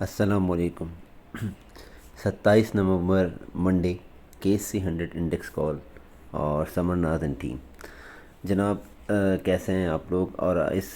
अस्सलामुअलैकुम। 27 नवंबर Monday, KC 100 index call और Samarnath and team. जनाब, कैसे हैं आप लोग? और इस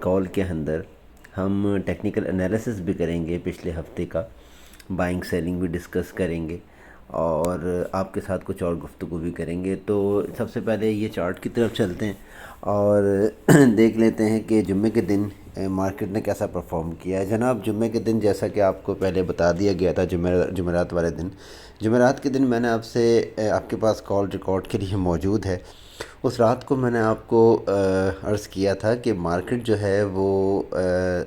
कॉल के अंदर हम टेक्निकल एनालिसिस भी करेंगे पिछले हफ्ते का, बाइंग सेलिंग भी डिस्कस करेंगे और आपके साथ कुछ और गुफ्तगू भी करेंगे। तो सबसे पहले ये चार्ट की तरफ चलते हैं और देख लेते हैं कि जुम्मे के दिन मार्केट ने कैसा परफॉर्म किया है। जनाब, जुम्मे के दिन जैसा कि आपको पहले बता दिया गया था, जुमेरात वाले दिन, जुमेरात के दिन मैंने आपके पास कॉल रिकॉर्ड के लिए मौजूद है। उस रात को मैंने आपको अर्ज़ किया था कि मार्केट जो है वो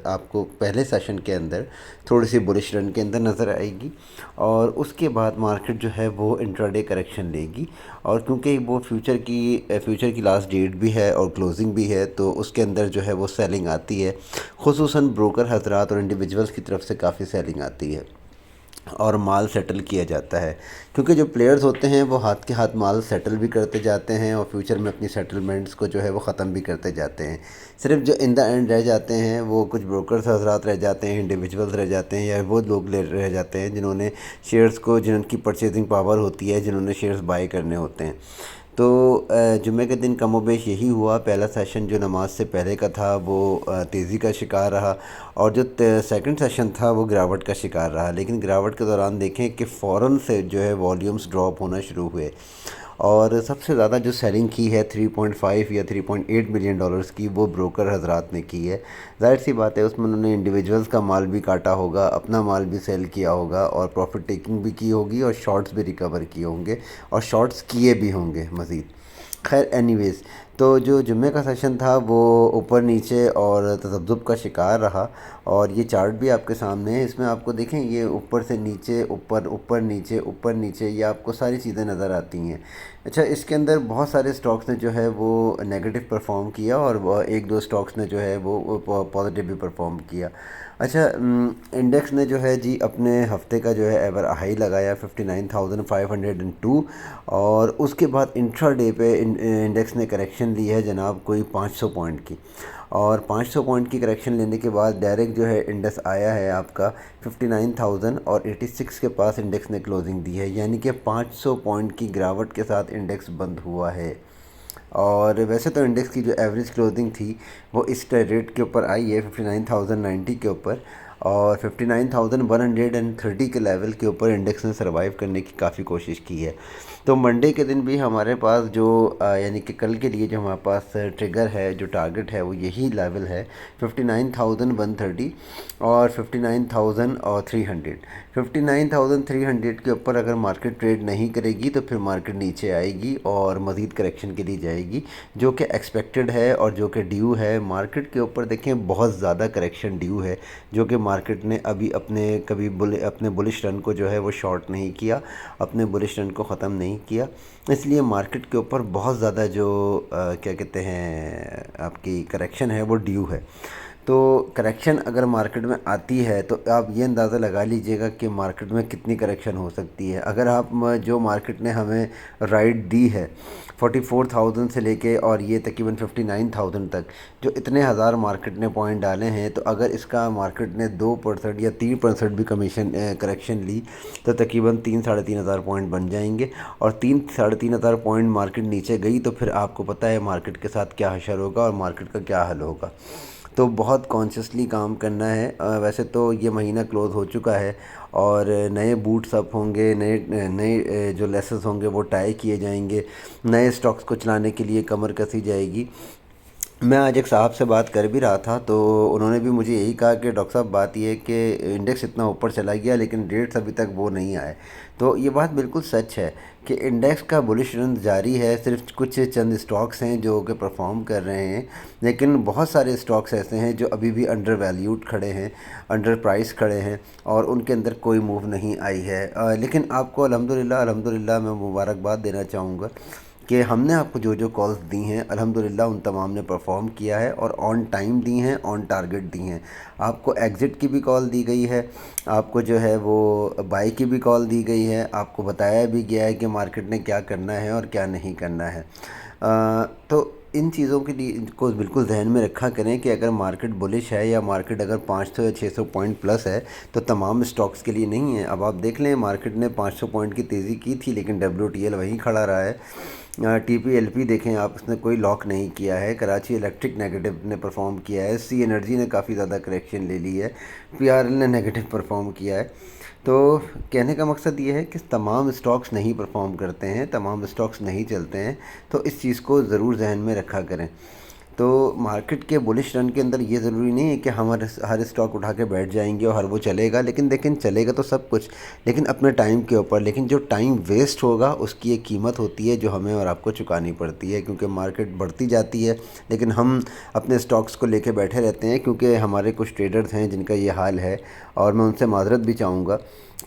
आपको पहले सेशन के अंदर थोड़ी सी बुलिश रन के अंदर नज़र आएगी और उसके बाद मार्केट जो है वो इंट्राडे करेक्शन लेगी। और क्योंकि वो फ्यूचर की लास्ट डेट भी है और क्लोजिंग भी है, तो उसके अंदर जो है वो सेलिंग आती है। खुसूसन ब्रोकर हजरात और इंडिविजुअल्स की तरफ से काफ़ी सेलिंग आती है और माल सेटल किया जाता है, क्योंकि जो प्लेयर्स होते हैं वो हाथ के हाथ माल सेटल भी करते जाते हैं और फ्यूचर में अपनी सेटलमेंट्स को जो है वो ख़त्म भी करते जाते हैं। सिर्फ जो इन द एंड रह जाते हैं वो कुछ ब्रोकर्स हजरात रह जाते हैं, इंडिविजुअल्स रह जाते हैं, या वो लोग रह जाते हैं जिन्होंने शेयर्स को, जिनकी परचेजिंग पावर होती है, जिन्होंने शेयर्स बाय करने होते हैं। तो जुम्मे के दिन कमोबेश यही हुआ। पहला सेशन जो नमाज से पहले का था वो तेज़ी का शिकार रहा और जो सेकंड सेशन था वो गिरावट का शिकार रहा। लेकिन गिरावट के दौरान देखें कि फ़ौरन से जो है वॉल्यूम्स ड्रॉप होना शुरू हुए और सबसे ज़्यादा जो सेलिंग की है 3.5 या 3.8 मिलियन डॉलर्स की, वो ब्रोकर हजरात ने की है। ज़ाहिर सी बात है, उसमें उन्होंने इंडिविजुअल्स का माल भी काटा होगा, अपना माल भी सेल किया होगा और प्रॉफिट टेकिंग भी की होगी और शॉर्ट्स भी रिकवर किए होंगे और शॉर्ट्स किए भी होंगे मज़ीद। खैर एनीवेज़, तो जो जुम्मे का सेशन था वो ऊपर नीचे और तज़ब्ज़ुब का शिकार रहा और ये चार्ट भी आपके सामने है। इसमें आपको देखें, ये ऊपर से नीचे, ऊपर ऊपर नीचे, ऊपर नीचे, ये आपको सारी चीज़ें नज़र आती हैं। अच्छा, इसके अंदर बहुत सारे स्टॉक्स ने जो है वो नेगेटिव परफॉर्म किया और एक दो स्टॉक्स ने जो है वो पॉजिटिव भी परफॉर्म किया। अच्छा, इंडेक्स ने जो है जी अपने हफ्ते का जो है एवर हाई लगाया 59,502 और उसके बाद इंट्राडे पे इंडेक्स ने करेक्शन ली है जनाब कोई 500 पॉइंट की। और 500 पॉइंट की करेक्शन लेने के बाद डायरेक्ट जो है इंडेक्स आया है आपका 59,086 के पास इंडेक्स ने क्लोजिंग दी है, यानी कि 500 पॉइंट की गिरावट के साथ इंडेक्स बंद हुआ है। और वैसे तो इंडेक्स की जो एवरेज क्लोजिंग थी वो इस रेट के ऊपर आई है 59,090 के ऊपर, और 59,130 के लेवल के ऊपर इंडेक्स ने सर्वाइव करने की काफ़ी कोशिश की है। तो मंडे के दिन भी हमारे पास जो यानी कि कल के लिए जो हमारे पास ट्रिगर है, जो टारगेट है, वो यही लेवल है 59,130 और 59,300। 59,300 के ऊपर अगर मार्केट ट्रेड नहीं करेगी तो फिर मार्केट नीचे आएगी और मज़ीद करेक्शन के लिए जाएगी, जो कि एक्सपेक्टेड है और जो कि ड्यू है। मार्केट के ऊपर देखें बहुत ज़्यादा करेक्शन ड्यू है, जो कि मार्केट ने अभी अपने बुलिश रन को जो है वो शॉर्ट नहीं किया, अपने बुलिश रन को ख़त्म नहीं किया। इसलिए मार्केट के ऊपर बहुत ज़्यादा जो क्या कहते हैं आपकी करेक्शन है वो ड्यू है। तो करेक्शन अगर मार्केट में आती है तो आप ये अंदाज़ा लगा लीजिएगा कि मार्केट में कितनी करेक्शन हो सकती है। अगर आप जो मार्केट ने हमें राइड दी है 44,000 से लेके और ये तकरीबन 59,000 तक, जो इतने हज़ार मार्केट ने पॉइंट डाले हैं, तो अगर इसका मार्केट ने 2% या 3% भी करेक्शन ली तो तकरीबन 3-3.5 हज़ार पॉइंट बन जाएंगे। और 3-3.5 हज़ार पॉइंट मार्केट नीचे गई तो फिर आपको पता है मार्केट के साथ क्या हशर होगा और मार्केट का क्या हल होगा। तो बहुत कॉन्शियसली काम करना है। वैसे तो ये महीना क्लोज़ हो चुका है और नए बूट्स अप होंगे, नए नए जो लेसेस होंगे वो टाई किए जाएंगे, नए स्टॉक्स को चलाने के लिए कमर कसी जाएगी। मैं आज एक साहब से बात कर भी रहा था तो उन्होंने भी मुझे यही कहा कि डॉक्टर साहब, बात यह है कि इंडेक्स इतना ऊपर चला गया लेकिन रेट्स अभी तक वो नहीं आए। तो ये बात बिल्कुल सच है कि इंडेक्स का बुलिश रन जारी है। सिर्फ कुछ चंद स्टॉक्स हैं जो कि परफॉर्म कर रहे हैं, लेकिन बहुत सारे स्टॉक्स ऐसे हैं जो अभी भी अंडर वैल्यूड खड़े हैं, अंडर प्राइस खड़े हैं और उनके अंदर कोई मूव नहीं आई है। लेकिन आपको अल्हम्दुलिल्लाह मैं मुबारकबाद देना चाहूँगा कि हमने आपको जो जो कॉल्स दी हैं अल्हम्दुलिल्लाह उन तमाम ने परफॉर्म किया है और ऑन टाइम दी हैं, ऑन टारगेट दी हैं। आपको एग्ज़िट की भी कॉल दी गई है, आपको जो है वो बाई की भी कॉल दी गई है, आपको बताया भी गया है कि मार्केट ने क्या करना है और क्या नहीं करना है। तो इन चीज़ों के लिए को बिल्कुल ज़हन में रखा करें कि अगर मार्केट बुलिश है या मार्केट अगर 500 या 600 पॉइंट प्लस है तो तमाम स्टॉक्स के लिए नहीं है। अब आप देख लें, मार्केट ने 500 पॉइंट की तेज़ी की थी लेकिन WTL वहीं खड़ा रहा है। TPLP देखें आप, उसने कोई लॉक नहीं किया है। कराची इलेक्ट्रिक नेगेटिव ने परफॉर्म किया है। सी एनर्जी ने काफ़ी ज़्यादा करेक्शन ले ली है। PRL ने नेगेटिव परफॉर्म किया है। तो कहने का मकसद ये है कि तमाम स्टॉक्स नहीं परफॉर्म करते हैं, तमाम स्टॉक्स नहीं चलते हैं, तो इस चीज़ को ज़रूर जहन में रखा करें। तो मार्केट के बुलिश रन के अंदर ये ज़रूरी नहीं है कि हम हर स्टॉक उठा के बैठ जाएंगे और हर वो चलेगा, लेकिन चलेगा तो सब कुछ, लेकिन अपने टाइम के ऊपर। लेकिन जो टाइम वेस्ट होगा उसकी एक कीमत होती है जो हमें और आपको चुकानी पड़ती है, क्योंकि मार्केट बढ़ती जाती है लेकिन हम अपने स्टॉक्स को लेके बैठे रहते हैं, क्योंकि हमारे कुछ ट्रेडर्स हैं जिनका ये हाल है और मैं उनसे माजरत भी चाहूँगा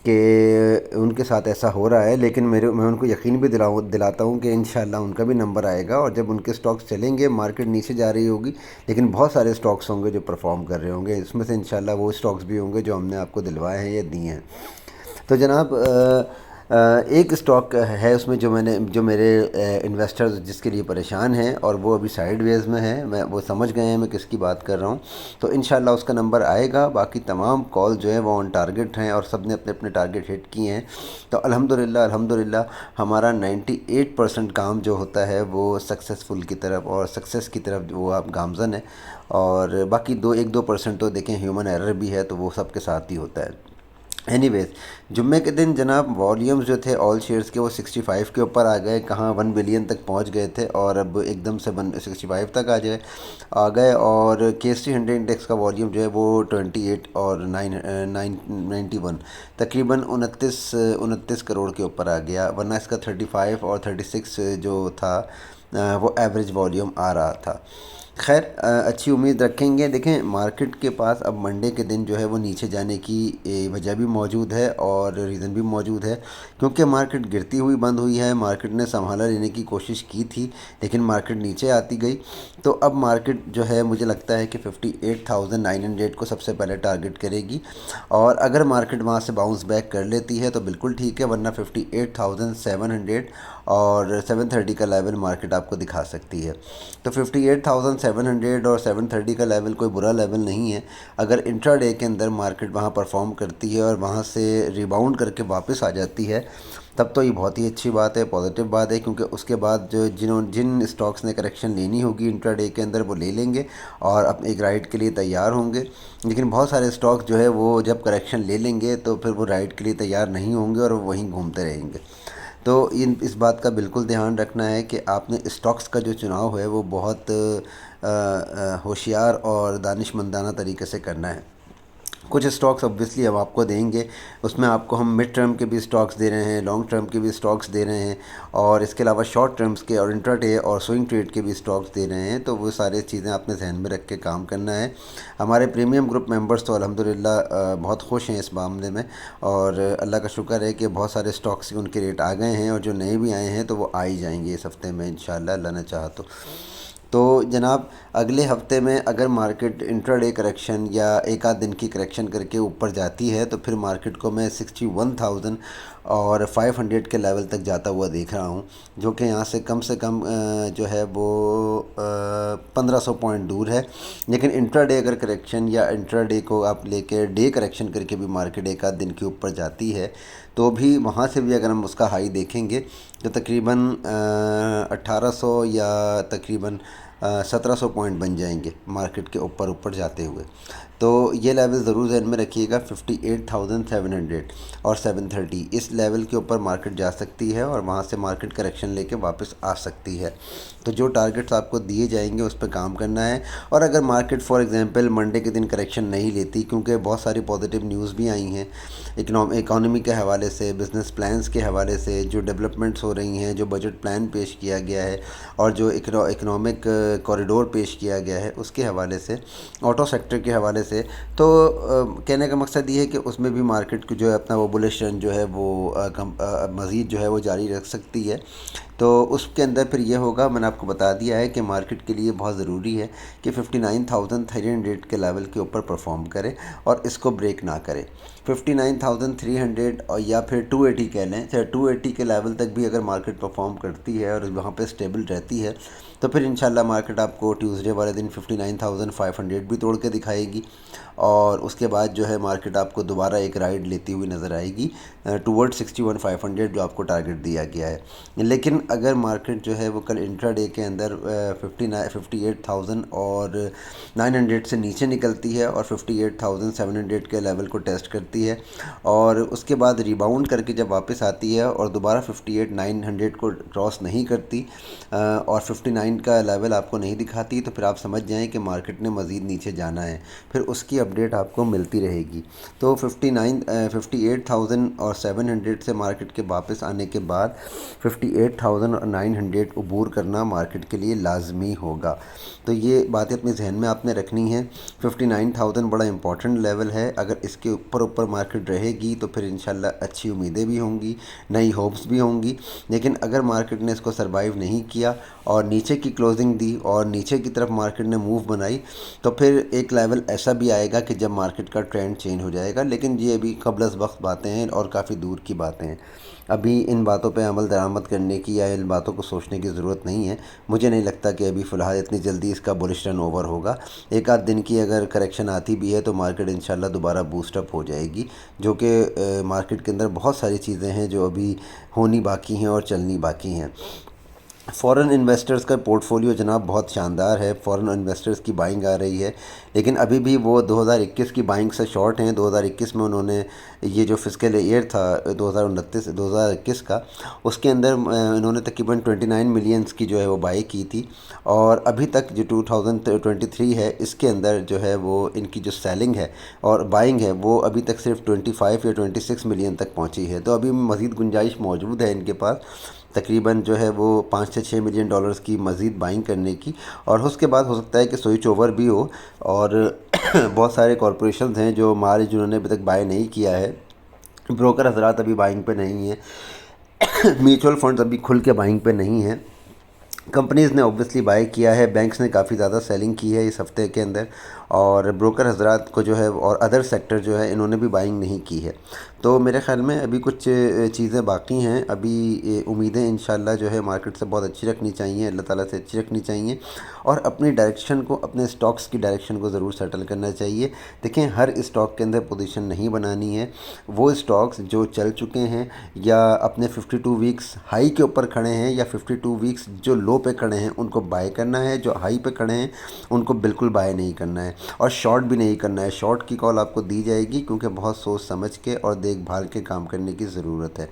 कि उनके साथ ऐसा हो रहा है। लेकिन मैं उनको यकीन भी दिलाता हूँ कि इंशाल्लाह उनका भी नंबर आएगा और जब उनके स्टॉक्स चलेंगे, मार्केट नीचे जा रही होगी लेकिन बहुत सारे स्टॉक्स होंगे जो परफॉर्म कर रहे होंगे। इसमें से इंशाल्लाह वो स्टॉक्स भी होंगे जो हमने आपको दिलवाए हैं या दिए हैं। तो जनाब, एक स्टॉक है उसमें जो मेरे इन्वेस्टर्स जिसके लिए परेशान हैं और वो अभी साइडवेज में है, मैं वो समझ गए हैं मैं किसकी बात कर रहा हूँ। तो इंशाल्लाह उसका नंबर आएगा। बाकी तमाम कॉल जो है वो ऑन टारगेट हैं और सब ने अपने अपने टारगेट हिट किए हैं। तो अल्हम्दुलिल्लाह अल्हम्दुलिल्लाह हमारा 98% काम जो होता है वो सक्सेसफुल की तरफ और सक्सेस की तरफ वो आप गामजन है। और बाकी 1-2% तो देखें ह्यूमन एरर भी है, तो वो सबके साथ ही होता है। एनीवेज, जुम्मे के दिन जनाब वॉल्यूम्स जो थे ऑल शेयर्स के वो 65 के ऊपर आ गए। कहाँ 1 बिलियन तक पहुंच गए थे और अब एकदम से 65 तक आ गए। और KST 100 इंडेक्स का वॉल्यूम जो है वो 28 और 91 तकरीबन 29 करोड़ के ऊपर आ गया, वरना इसका 35 और 36 जो था वो एवरेज वॉल्यूम आ रहा था। खैर, अच्छी उम्मीद रखेंगे। देखें, मार्केट के पास अब मंडे के दिन जो है वो नीचे जाने की वजह भी मौजूद है और रीज़न भी मौजूद है, क्योंकि मार्केट गिरती हुई बंद हुई है। मार्केट ने संभाला लेने की कोशिश की थी लेकिन मार्केट नीचे आती गई। तो अब मार्केट जो है मुझे लगता है कि 58,900 को सबसे पहले टारगेट करेगी और अगर मार्केट वहाँ से बाउंस बैक कर लेती है तो बिल्कुल ठीक है, वरना 58,700 और 730 का लेवल मार्केट आपको दिखा सकती है। तो 58,700 और 730 का लेवल कोई बुरा लेवल नहीं है। अगर इंट्राडे के अंदर मार्केट वहाँ परफॉर्म करती है और वहाँ से रिबाउंड करके वापस आ जाती है तब तो ये बहुत ही अच्छी बात है, पॉजिटिव बात है, क्योंकि उसके बाद जो जिन स्टॉक्स ने करेक्शन लेनी होगी इंट्राडे के अंदर वो ले लेंगे और अपने एक राइड के लिए तैयार होंगे। लेकिन बहुत सारे स्टॉक्स जो है वो जब करेक्शन ले लेंगे तो फिर वो राइड के लिए तैयार नहीं होंगे और वहीं घूमते रहेंगे। तो इस बात का बिल्कुल ध्यान रखना है कि आपने स्टॉक्स का जो चुनाव है वो बहुत होशियार और दानिशमंदाना तरीके से करना है। कुछ स्टॉक्स ऑब्वियसली हम आपको देंगे, उसमें आपको हम मिड टर्म के भी स्टॉक्स दे रहे हैं, लॉन्ग टर्म के भी स्टॉक्स दे रहे हैं और इसके अलावा शॉर्ट टर्म्स के और इंट्राडे और स्विंग ट्रेड के भी स्टॉक्स दे रहे हैं। तो वो सारी चीज़ें आपने ध्यान में रख के काम करना है। हमारे प्रीमियम ग्रुप मेंबर्स तो अल्हम्दुलिल्लाह बहुत खुश हैं इस मामले में और अल्लाह का शुक्र है कि बहुत सारे स्टॉक्स के उनके रेट आ गए हैं और जो नए भी आए हैं तो वो आ ही जाएंगे इस हफ़्ते में इंशाल्लाह, अल्लाह ने चाहा तो जनाब अगले हफ्ते में अगर मार्केट इंट्राडे करेक्शन या एक आध दिन की करेक्शन करके ऊपर जाती है तो फिर मार्केट को मैं 61,000 और 500 के लेवल तक जाता हुआ देख रहा हूँ, जो कि यहाँ से कम जो है वो 1500 पॉइंट दूर है। लेकिन इंट्राडे अगर करेक्शन या इंट्राडे को आप लेके डे करेक्शन करके भी मार्केट एक आध दिन के ऊपर जाती है तो भी वहाँ से भी अगर हम उसका हाई देखेंगे तो तकरीबन 1800 या तकरीबन 1700 पॉइंट बन जाएंगे मार्केट के ऊपर जाते हुए। तो ये लेवल ज़रूर ध्यान में रखिएगा, 58,700 और 730 इस लेवल के ऊपर मार्केट जा सकती है और वहाँ से मार्केट करेक्शन लेके वापस आ सकती है। तो जो टारगेट्स आपको दिए जाएंगे उस पर काम करना है। और अगर मार्केट फॉर एग्जांपल मंडे के दिन करेक्शन नहीं लेती, क्योंकि बहुत सारी पॉजिटिव न्यूज़ भी आई हैं इकनॉमी के हवाले से, बिज़नेस प्लान्स के हवाले से, जो डेवलपमेंट्स हो रही हैं, जो बजट प्लान पेश किया गया है और जो इकनॉमिक कॉरिडोर पेश किया गया है उसके हवाले से, ऑटो सेक्टर के हवाले से। तो कहने का मकसद ये है कि उसमें भी मार्केट को जो है अपना वो बुलिश रन जो है वो मज़ीद जो है वो जारी रख सकती है। तो उसके अंदर फिर ये होगा, मैंने आपको बता दिया है कि मार्केट के लिए बहुत ज़रूरी है कि 59,300 के लेवल के ऊपर परफॉर्म करे और इसको ब्रेक ना करे। 59,300 और या फिर 280 कह लें, चाहे 280 के लेवल तक भी अगर मार्केट परफॉर्म करती है और वहाँ पे स्टेबल रहती है तो फिर इंशाल्लाह मार्केट आपको ट्यूसडे वाले दिन 59,500 भी तोड़ के दिखाएगी और उसके बाद जो है मार्केट आपको दोबारा एक राइड लेती हुई नज़र आएगी टूवर्ड 61,500 जो आपको टारगेट दिया गया है। लेकिन अगर मार्केट जो है वो कल इंट्राडे के अंदर 58,000 और 900 से नीचे निकलती है और 58,700 के लेवल को टेस्ट करती है और उसके बाद रिबाउंड करके जब वापस आती है और दोबारा 58,900 को क्रॉस नहीं करती और 59 का लेवल आपको नहीं दिखाती, तो फिर आप समझ जाएं कि मार्केट ने मज़ीद नीचे जाना है। फिर उसकी अपडेट आपको मिलती रहेगी। तो 58,000 और 700 से मार्केट के वापस आने के बाद 58,900 अबूर करना मार्केट के लिए लाजमी होगा। तो ये बातें अपने जहन में आपने रखनी है। 59,000 बड़ा इंपॉर्टेंट लेवल है, अगर इसके ऊपर मार्केट रहेगी तो फिर इंशाल्लाह अच्छी उम्मीदें भी होंगी, नई होप्स भी होंगी। लेकिन अगर मार्केट ने इसको सरवाइव नहीं किया और नीचे की क्लोजिंग दी और नीचे की तरफ मार्केट ने मूव बनाई तो फिर एक लेवल ऐसा भी आएगा कि जब मार्केट का ट्रेंड चेंज हो जाएगा। लेकिन ये अभी क़ब्ल अज़ वक्त बातें हैं और काफ़ी दूर की बातें हैं। अभी इन बातों पे अमल दरामद करने की या इन बातों को सोचने की ज़रूरत नहीं है। मुझे नहीं लगता कि अभी फ़िलहाल इतनी जल्दी इसका बुलिश रन ओवर होगा। एक आध दिन की अगर करेक्शन आती भी है तो मार्केट इंशाल्लाह दोबारा बूस्टअप हो जाएगी, जो कि मार्केट के अंदर बहुत सारी चीज़ें हैं जो अभी होनी बाकी हैं और चलनी बाकी हैं। फ़ॉरेन इन्वेस्टर्स का पोर्टफोलियो जनाब बहुत शानदार है, फ़ॉरेन इन्वेस्टर्स की बाइंग आ रही है, लेकिन अभी भी वो 2021 की बाइंग से शॉर्ट हैं। 2021 में उन्होंने ये जो फिस्कल ईयर था 2021 का, उसके अंदर इन्होंने तकरीबन 29 मिलियंस की जो है वो बाई की थी और अभी तक जो 2023 है इसके अंदर जो है वो इनकी जो सेलिंग है और बाइंग है वो अभी तक सिर्फ 25 या 26 मिलियन तक पहुंची है। तो अभी मज़ीद गुंजाइश मौजूद है इनके पास, तकरीबन जो है वो 5 से 6 मिलियन डॉलर्स की मज़ीद बाइंग करने की। और उसके बाद हो सकता है कि स्विच ओवर भी हो और बहुत सारे कॉरपोरेशंस हैं जो माल जिन्होंने अभी तक बाय नहीं किया है, ब्रोकर हजरात अभी बाइंग पे नहीं है, म्यूचुअल फंड्स अभी खुल के बाइंग पे नहीं है, कंपनीज़ ने ऑब्वियसली बाय किया है, बैंक्स ने काफ़ी ज़्यादा सेलिंग की है इस हफ़्ते के अंदर और ब्रोकर हजरात को जो है और अदर सेक्टर जो है इन्होंने भी बाइंग नहीं की है। तो मेरे ख़्याल में अभी कुछ चीज़ें बाकी हैं। अभी उम्मीदें इंशाल्लाह जो है मार्केट से बहुत अच्छी रखनी चाहिए, अल्लाह ताला से अच्छी रखनी चाहिए और अपनी डायरेक्शन को, अपने स्टॉक्स की डायरेक्शन को ज़रूर सेटल करना चाहिए। देखें, हर स्टॉक के अंदर पोजीशन नहीं बनानी है। वो स्टॉक्स जो चल चुके हैं या अपने 52 वीक्स हाई के ऊपर खड़े हैं या 52 वीक्स जो लो पे खड़े हैं उनको बाय करना है, जो हाई पे खड़े हैं उनको बिल्कुल बाय नहीं करना है और शॉर्ट भी नहीं करना है। शॉर्ट की कॉल आपको दी जाएगी क्योंकि बहुत सोच समझ के और देखभाल के काम करने की ज़रूरत है।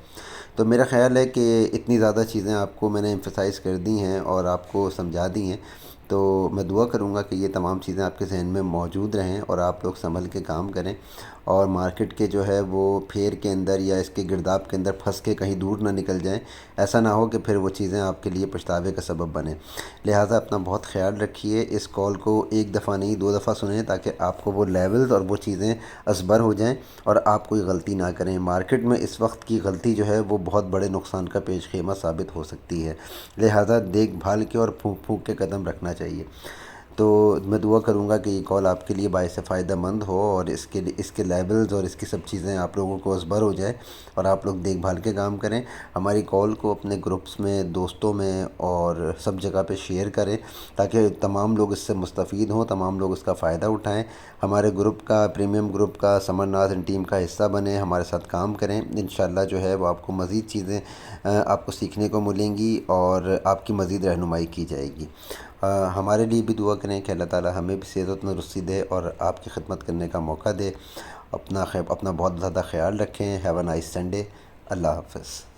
तो मेरा ख़्याल है कि इतनी ज़्यादा चीज़ें आपको मैंने एम्फसाइज़ कर दी हैं और आपको समझा दी हैं। तो मैं दुआ करूँगा कि ये तमाम चीज़ें आपके जहन में मौजूद रहें और आप लोग संभल के काम करें और मार्केट के जो है वो फेर के अंदर या इसके गिरदाब के अंदर फंस के कहीं दूर ना निकल जाएं। ऐसा ना हो कि फिर वो चीज़ें आपके लिए पछतावे का सबब बने। लिहाजा अपना बहुत ख्याल रखिए। इस कॉल को एक दफ़ा नहीं 2 दफ़ा सुनें ताकि आपको वो लेवल्स और वो चीज़ें असबर हो जाएं और आप कोई गलती ना करें। मार्केट में इस वक्त की गलती जो है वो बहुत बड़े नुकसान का पेश खेमा साबित हो सकती है। लिहाजा देखभाल के और फूँक फूँक के कदम रखना चाहिए। तो मैं दुआ करूँगा कि ये कॉल आपके लिए बाइस फ़ायदेमंद हो और इसके लेवल्स और इसकी सब चीज़ें आप लोगों को असबर हो जाए और आप लोग देखभाल के काम करें। हमारी कॉल को अपने ग्रुप्स में, दोस्तों में और सब जगह पे शेयर करें ताकि तमाम लोग इससे मुस्तफ़ीद हों, तमाम लोग इसका फ़ायदा उठाएं। हमारे ग्रुप का, प्रीमियम ग्रुप का, समर नाज़ टीम का हिस्सा बने, हमारे साथ काम करें। इंशाल्लाह जो है वो आपको मज़ीद चीज़ें आपको सीखने को मिलेंगी और आपकी मज़ीद रहनुमाई की जाएगी। हमारे लिए भी दुआ करें कि अल्लाह ताला हमें भी सेहत तंदुरुस्ती दे और आपकी खिदमत करने का मौका दे। अपना बहुत ज़्यादा ख्याल रखें। Have a nice Sunday. अल्लाह हाफ़िज़।